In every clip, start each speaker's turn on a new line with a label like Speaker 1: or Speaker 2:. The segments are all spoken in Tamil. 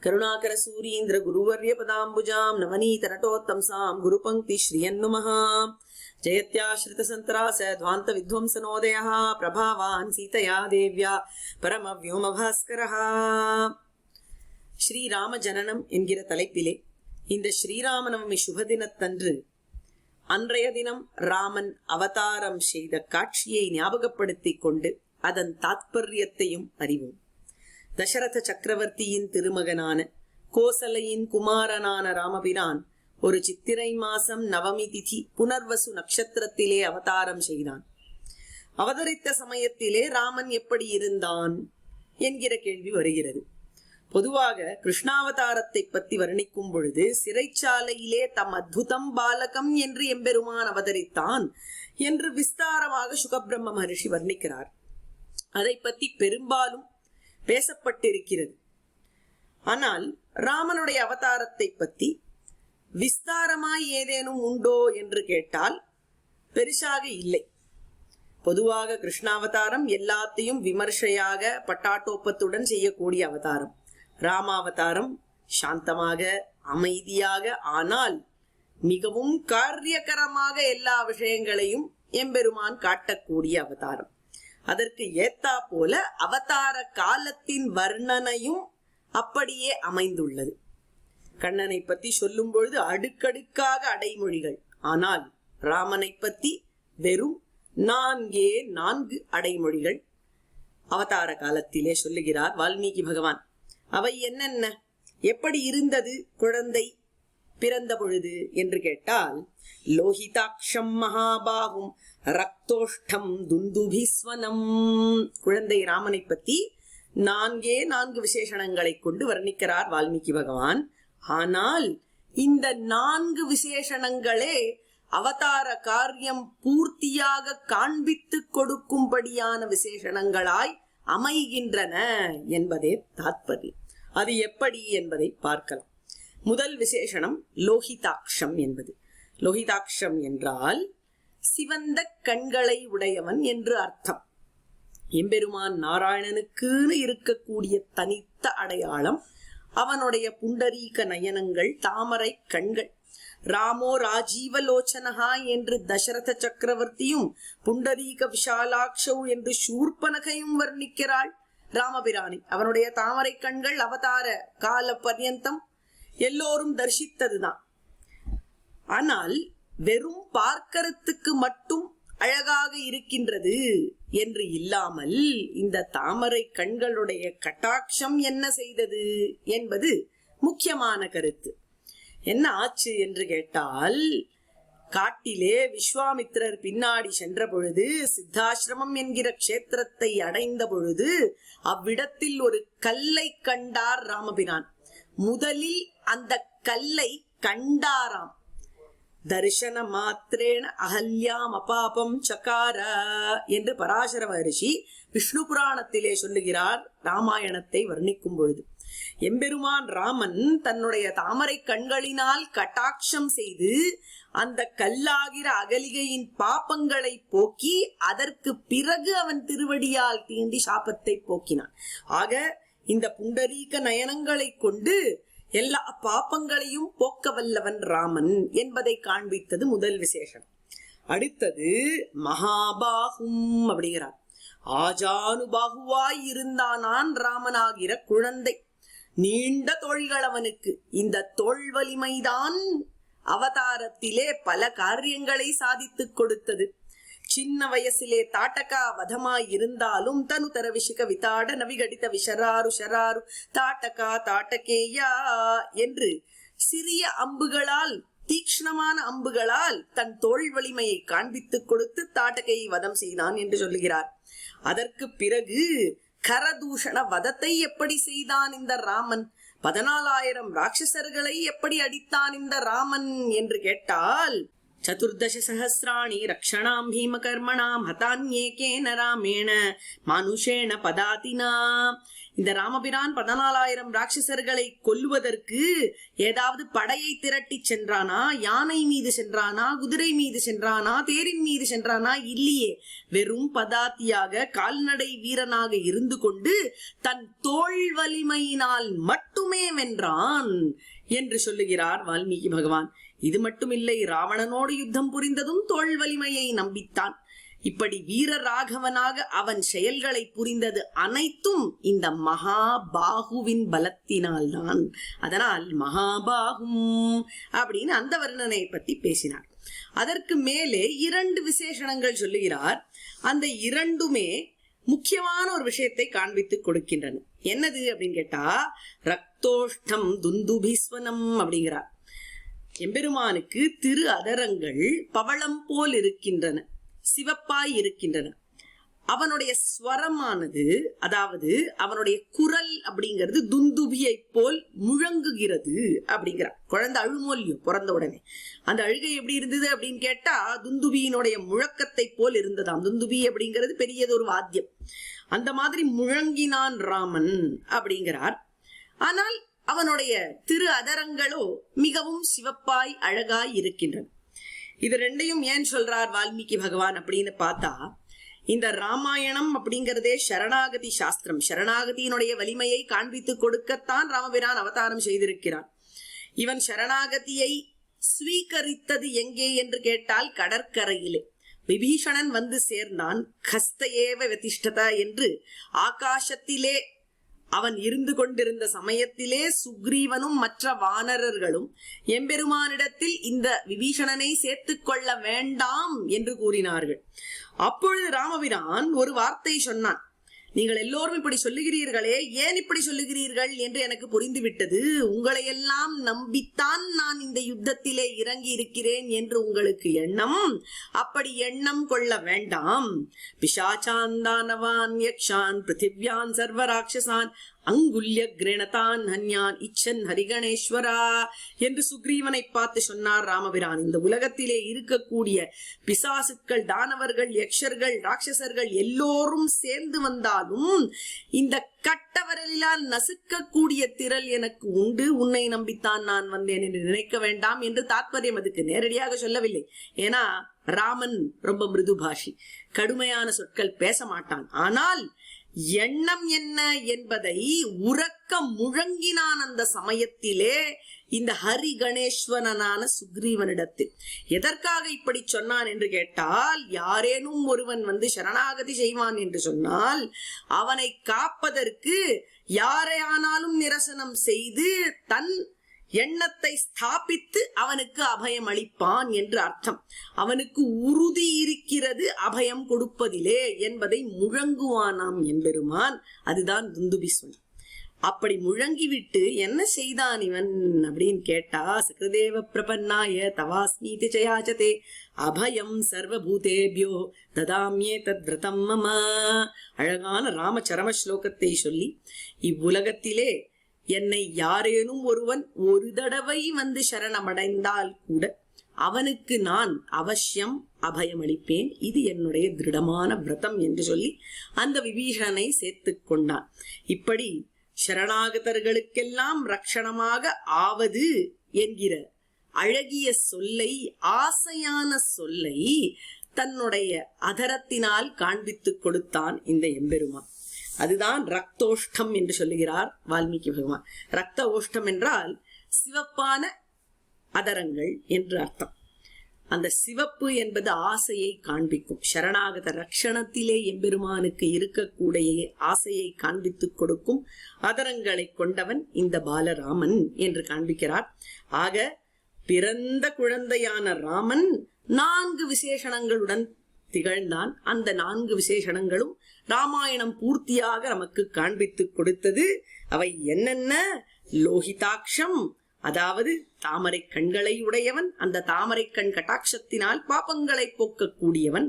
Speaker 1: करुणाकर सूरीन्द्र गुरुवर्य पदाम्बुजां नवनीत नटोत्तंसां गुरुपंक्ति श्रियन्नुमः। जयत्याश्रित संत्रास ध्वांत विध्वंसनोदयः प्रभावान् सीतया देव्या परम व्योम भास्करः। ஸ்ரீராம ஜனனம் என்கிற தலைப்பிலே இந்த ஸ்ரீராமநவமி சுபதினத்தன்று அன்றைய தினம் ராமன் அவதாரம் செய்த காட்சியை ஞாபகப்படுத்திக் கொண்டு அதன் தாத்பரியத்தையும் அறிவோம். தசரத சக்கரவர்த்தியின் திருமகனான கோசலையின் குமாரனான ராமபிரான் ஒரு சித்திரை மாசம் நவமி திதி புனர்வசு நட்சத்திரத்திலே அவதாரம் செய்தான். அவதரித்த சமயத்திலே ராமன் எப்படி இருந்தான் என்கிற கேள்வி வருகிறது. பொதுவாக கிருஷ்ணாவதாரத்தை பற்றி வர்ணிக்கும் பொழுது சிறைச்சாலையிலே தம் அத்புதம் பாலகம் என்று எம்பெருமான் அவதரித்தான் என்று விஸ்தாரமாக சுகபிரம்ம மகரிஷி வர்ணிக்கிறார். அதை பற்றி பெரும்பாலும் பேசப்பட்டிருக்கிறது. ஆனால் ராமனுடைய அவதாரத்தை பற்றி விஸ்தாரமாய் ஏதேனும் உண்டோ என்று கேட்டால் பெருசாக இல்லை. பொதுவாக கிருஷ்ணாவதாரம் எல்லாத்தையும் விமர்சையாக பட்டாட்டோப்பத்துடன் செய்யக்கூடிய அவதாரம். ராமாவதாரம் சாந்தமாக அமைதியாக ஆனால் மிகவும் காரியகரமாக எல்லா விஷயங்களையும் எம்பெருமான் காட்டக்கூடிய அவதாரம். அதற்கு ஏத்தா போல அவதார காலத்தின் வர்ணனையும் அப்படியே அமைந்துள்ளது. கண்ணனை பத்தி சொல்லும் பொழுது அடுக்கடுக்காக அடைமொழிகள். ஆனால் ராமனை பத்தி வெறும் 4 அடைமொழிகள் அவதார காலத்திலே சொல்லுகிறார் வால்மீகி பகவான். அவை என்னென்ன? எப்படி இருந்தது குழந்தை பிறந்த பொழுது என்று கேட்டால், லோஹிதாட்சம் மகாபாகும் ரக்தோஷ்டம் துந்துபிஸ்வனம். குழந்தை ராமனை பத்தி 4 விசேஷணங்களை கொண்டு வர்ணிக்கிறார் வால்மீகி பகவான். ஆனால் இந்த 4 விசேஷணங்களே அவதார காரியம் பூர்த்தியாக காண்பித்து கொடுக்கும்படியான விசேஷணங்களாய் அமைகின்றன என்பதே தாத்பரியம். அது எப்படி என்பதை பார்க்கலாம். முதல் விசேஷணம் லோஹிதாட்சம் என்பது. லோஹிதாட்சம் என்றால் சிவந்த கண்களை உடையவன் என்று அர்த்தம். எம்பெருமான் நாராயணனுக்குன்னு இருக்கக்கூடிய தனித்த அடையாளம் அவனுடைய புண்டரீக நயனங்கள், தாமரை கண்கள். ராமோ ராஜீவலோச்சனஹா என்று தசரத சக்கரவர்த்தியும் புண்டரீக விஷாலாட்சௌ என்று சூர்பனகையும் வர்ணிக்கிறாள் ராமபிரானி. அவனுடைய தாமரை கண்கள் அவதார கால பர்யந்தம் எல்லோரும் தரிசித்ததுதான். ஆனால் வெறும் பார்க்கறதுக்கு மட்டும் அழகாக இருக்கின்றது என்று இல்லாமல் இந்த தாமரை கண்களுடைய கட்டாட்சம் என்ன செய்தது என்பது முக்கியமான கருத்து. என்ன ஆச்சு என்று கேட்டால், காட்டிலே விஸ்வாமித்திரர் பின்னாடி சென்ற பொழுது, சித்தாசிரமம் என்கிற க்ஷேத்திரத்தை அடைந்த பொழுது அவ்விடத்தில் ஒரு கல்லை கண்டார் ராமபிரான். முதலில் அந்த கல்லை கண்டாராம். தரிசன மாத்திரேன அகல்யாம் அபாபம் சகார என்று பராசர மகரிஷி விஷ்ணு புராணத்திலே சொல்லுகிறார் ராமாயணத்தை வர்ணிக்கும் பொழுது. எம்பெருமான் ராமன் தன்னுடைய தாமரை கண்களினால் கட்டாட்சம் செய்து அந்த கல்லாகிற அகலிகையின் பாப்பங்களை போக்கி அதற்கு பிறகு அவன் திருவடியால் தீண்டி சாபத்தை போக்கினான். ஆக இந்த புண்டரீக நயனங்களை கொண்டு எல்லா பாப்பங்களையும் போக்க வல்லவன் ராமன் என்பதை காண்பித்தது முதல் விசேஷம். அடுத்தது மகாபாகும் அப்படிங்கிறார். ஆஜானுபாகுவாய் இருந்தானான் ராமனாகிற குழந்தை. நீண்ட தோள்கள் அவனுக்கு. இந்த தோள் வலிமைதான் அவதாரத்திலே பல காரியங்களை சாதித்துக் கொடுத்தது. சின்ன வயசிலே தாட்டகா வதமாய் இருந்தாலும் தனு தர விஷிக விதாட நவிகடித்த விஷராரு ஷராரு தாட்டகா தாட்டகேயா என்று சிறிய அம்புகளால், தீக்ஷ்ணமான அம்புகளால் தன் தோள் வலிமையை காண்பித்துக் கொடுத்து தாட்டகையை வதம் செய்தான் என்று சொல்லுகிறார். அதற்கு பிறகு கரதூஷண வதத்தை எப்படி செய்தான் இந்த ராமன்? 14,000 ராட்சசர்களை எப்படி அடித்தான் இந்த ராமன் என்று கேட்டால், 14 சஹஸ்ராணி ரக்ஷணாம் பீமகர்மணாம் ஹதான்யேகேன ராமேண மானுஷேண பதாதினா இந்த ராமபிரான் 14,000 ராட்சசர்களை கொல்லுவதற்கு ஏதாவது படையை திரட்டி சென்றானா, யானை மீது சென்றானா, குதிரை மீது சென்றானா, தேரின் மீது சென்றானா? இல்லையே. வெறும் பதாத்தியாக கால்நடை வீரனாக இருந்து கொண்டு தன் தோள் வலிமையினால் மட்டுமே வென்றான் என்று சொல்லுகிறார் வால்மீகி பகவான். இது மட்டுமில்லை, ராவணனோடு யுத்தம் புரிந்ததும் தோள் வலிமையை நம்பித்தான். இப்படி வீர ராகவனாக அவன் செயல்களை புரிந்தது அனைத்தும் இந்த மகாபாகுவின் பலத்தினால்தான். அதனால் மகாபாகும் அப்படின்னு அந்த வர்ணனை பத்தி பேசினார். அதற்கு மேலே 2 விசேஷணங்கள் சொல்லுகிறார். அந்த 2மே முக்கியமான ஒரு விஷயத்தை காண்பித்து கொடுக்கின்றன. என்னது அப்படின்னு கேட்டா, ரக்தோஷ்டம் துந்துபிஸ்வனம் அப்படிங்கிறார். எம்பெருமானுக்கு திரு அதரங்கள் பவளம் போல் இருக்கின்றன, சிவப்பாய் இருக்கின்றன. அவனுடைய ஸ்வரமானது, அதாவது அவனுடைய குரல் அப்படிங்கிறது துந்துபியை போல் முழங்குகிறது அப்படிங்கிறார். குழந்தை அழுமோல்லியோ பிறந்த உடனே அந்த அழுகை எப்படி இருந்தது அப்படின்னு கேட்டா, துந்துபியினுடைய முழக்கத்தை போல் இருந்ததாம். துந்துபி அப்படிங்கிறது பெரியதொரு வாத்தியம். அந்த மாதிரி முழங்கினான் ராமன் அப்படிங்கிறார். ஆனால் அவனுடைய திரு அதரங்களோ மிகவும் சிவப்பாய் அழகாய் இருக்கின்றன. இது 2ஐயும் ஏன் சொல்றார் வால்மீகி பகவான் அப்படின்னு பார்த்தா, இந்த ராமாயணம் அப்படிங்கிறதே சரணாகதி சாஸ்திரம். சரணாகதியினுடைய வலிமையை காண்பித்து கொடுக்கத்தான் ராமபிரான் அவதாரம் செய்திருக்கிறான். இவன் சரணாகதியை ஸ்வீகரித்தது எங்கே என்று கேட்டால் கடற்கரையிலே. விபீஷணன் வந்து சேர்ந்தான். கஸ்தயேவ வதிஷ்டதா என்று ஆகாசத்திலே அவன் இருந்து கொண்டிருந்த சமயத்திலே சுக்ரீவனும் மற்ற வானரர்களும் எம்பெருமானிடத்தில் இந்த விபீஷணனை சேர்த்துக் கொள்ள வேண்டாம் என்று கூறினார்கள். அப்பொழுது ராமபிரான் ஒரு வார்த்தை சொன்னான். நீங்கள் எல்லோரும் இப்படி சொல்லுகிறீர்களே, ஏன் இப்படி சொல்லுகிறீர்கள் என்று எனக்கு புரிந்துவிட்டது. உங்களை எல்லாம் நம்பித்தான் நான் இந்த யுத்தத்திலே இறங்கி இருக்கிறேன் என்று உங்களுக்கு எண்ணம். அப்படி எண்ணம் கொள்ள வேண்டாம். பிசாச்சான் தானவான் யக்ஷான் பிருத்திவ்யான் சர்வ ராட்சசான் அங்குல்ய கிரணதான் ஹன்யான் இச்சன் ஹரிகணேஸ்வரா என்று சுக்ரீவனை பார்த்து சொன்னார் ராமபிரான். இந்த உலகத்திலே இருக்கக்கூடிய பிசாசுக்கள், தானவர்கள், யக்ஷர்கள், ராட்சசர்கள் எல்லோரும் சேர்ந்து வந்தாலும் இந்த கட்டவரலால் நசுக்கக்கூடிய திரள் எனக்கு உண்டு. உன்னை நம்பித்தான் நான் வந்தேன் என்று நினைக்க வேண்டாம் என்று தாத்பரியம். அதுக்கு நேரடியாக சொல்லவில்லை. ஏன்னா ராமன் ரொம்ப மிருதுபாஷி, கடுமையான சொற்கள் பேச மாட்டான். ஆனால் எண்ணம் என்ன என்பதை உறக்க முழங்கினான் அந்த சமயத்திலே இந்த ஹரி கணேஸ்வரனான சுக்ரீவனிடத்தில். எதற்காக இப்படி சொன்னான் என்று கேட்டால், யாரேனும் ஒருவன் வந்து சரணாகதி செய்வான் என்று சொன்னால் அவனை காப்பதற்கு யாரையானாலும் நிரசனம் செய்து தன் எண்ணத்தை ஸ்தாபித்து அவனுக்கு அபயம் அளிப்பான் என்று அர்த்தம். அவனுக்கு உறுதி இருக்கிறது அபயம் கொடுப்பதிலே என்பதை முழங்குவானாம் எம்பெருமான். அதுதான் துந்துபிஸ்வன். அப்படி முழங்கிவிட்டு என்ன செய்தான் இவன் அப்படின்னு கேட்டா, சக்ரதேவ பிரபன்னாய தவாஸ்மீதி சயாச்சதே அபயம் சர்வபூதேபியோ ததாமியே தத்விரதம் மம. அழகான ராமச்சரம ஸ்லோகத்தை சொல்லி, இவ்வுலகத்திலே என்னை யாரேனும் ஒருவன் ஒரு தடவை வந்து சரணமடைந்தால் கூட அவனுக்கு நான் அவசியம் அபயமளிப்பேன். இது என்னுடைய திருடமான விரதம் என்று சொல்லி அந்த விபீஷணனை சேர்த்து கொண்டான். இப்படி சரணாகதர்களுக்கெல்லாம் ரட்சணமாக ஆவது என்கிற அழகிய சொல்லை, ஆசையான சொல்லை தன்னுடைய அதரத்தினால் காண்பித்து கொடுத்தான் இந்த எம்பெருமான். அதுதான் ரக்தோஷ்டம் என்று சொல்லுகிறார் வால்மீகி பகவான். ரக்த ஓஷ்டம் என்றால் சிவப்பான அதரங்கள் என்று அர்த்தம். அந்த சிவப்பு என்பது ஆசையை காண்பிக்கும். சரணாகத ரட்சணத்திலே எம்பெருமானுக்கு இருக்கக்கூடிய ஆசையை காண்பித்து கொடுக்கும் அதரங்களை கொண்டவன் இந்த பாலராமன் என்று காண்பிக்கிறார். ஆக பிறந்த குழந்தையான ராமன் 4 விசேஷணங்களுடன் திகழ்ந்தான். அந்த 4 விசேஷணங்களும் ராமாயணம் பூர்த்தியாக நமக்கு காண்பித்து கொடுத்தது. அவை என்னென்ன? லோகிதாட்சம், அதாவது தாமரை கண்களை உடையவன், அந்த தாமரை கண் கட்டாட்சத்தினால் பாபங்களை போக்கக்கூடியவன்.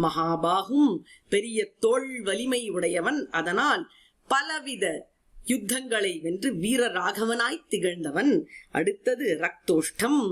Speaker 1: மகாபாகும், பெரிய தோள் வலிமை உடையவன், அதனால் பலவித யுத்தங்களை வென்று வீர ராகவனாய் திகழ்ந்தவன். அடுத்தது ரக்தோஷ்டம்,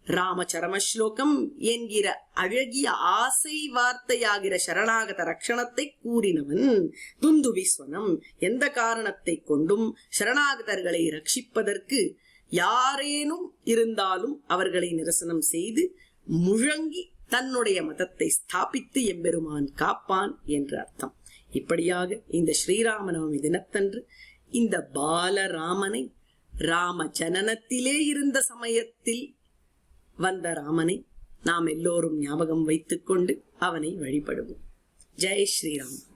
Speaker 1: ராமச்சரம ஸ்லோகம் என்கிற அழகிய ஆசை வார்த்தையாகிற சரணாகத ரக்ஷணத்தை கூறினவன். துந்துபிஸ்வனம், எந்த காரணத்தை கொண்டும் சரணாகதர்களை ரட்சிப்பதற்கு யாரேனும் இருந்தாலும் அவர்களை நிரசனம் செய்து முழங்கி தன்னுடைய மதத்தை ஸ்தாபித்து எம்பெருமான் காப்பான் என்று அர்த்தம். இப்படியாக இந்த ஸ்ரீராமநவமி தினத்தன்று இந்த பாலராமனை, ராம ஜனனத்திலே இருந்த சமயத்தில் வந்த ராமனை நாம் எல்லோரும் ஞாபகம் வைத்துக் கொண்டு அவனை வழிபடுவோம். ஜெய் ஸ்ரீராம்.